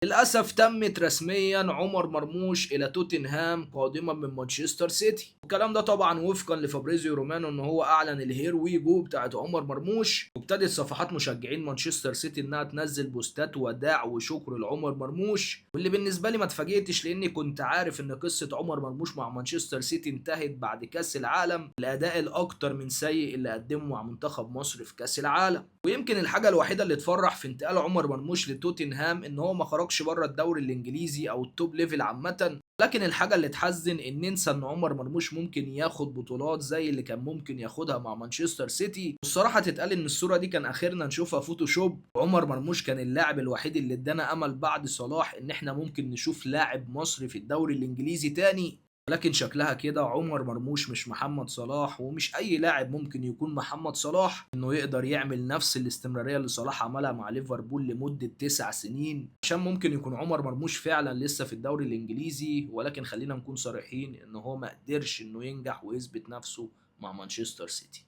للأسف تمت رسميا عمر مرموش إلى توتنهام قادما من مانشستر سيتي. الكلام ده طبعا وفقا لفابريزيو رومانو إن هو أعلن الهير وي جو بتاعت عمر مرموش، وابتدت صفحات مشجعين مانشستر سيتي إنها تنزل بوستات وداع وشكر لعمر مرموش، واللي بالنسبة لي ما اتفاجئتش لأني كنت عارف إن قصة عمر مرموش مع مانشستر سيتي انتهت بعد كأس العالم، الأداء الأكتر من سيء اللي قدمه مع منتخب مصر في كأس العالم. ويمكن الحاجة الوحيدة اللي تفرح في انتقال عمر مرموش لتوتنهام ان هو ما خرجش بره الدوري الانجليزي او التوب ليفل عامة، لكن الحاجة اللي تحزن ان ننسى ان عمر مرموش ممكن ياخد بطولات زي اللي كان ممكن ياخدها مع مانشستر سيتي. والصراحة تتقال ان الصورة دي كان اخرنا نشوفها فوتوشوب. عمر مرموش كان اللاعب الوحيد اللي ادانا امل بعد صلاح ان احنا ممكن نشوف لاعب مصري في الدوري الانجليزي تاني، لكن شكلها كده عمر مرموش مش محمد صلاح، ومش اي لاعب ممكن يكون محمد صلاح انه يقدر يعمل نفس الاستمرارية اللي صلاح عملها مع ليفربول لمدة 9 سنين، عشان ممكن يكون عمر مرموش فعلا لسه في الدوري الانجليزي. ولكن خلينا نكون صريحين ان هو ما قدرش انه ينجح ويثبت نفسه مع مانشستر سيتي.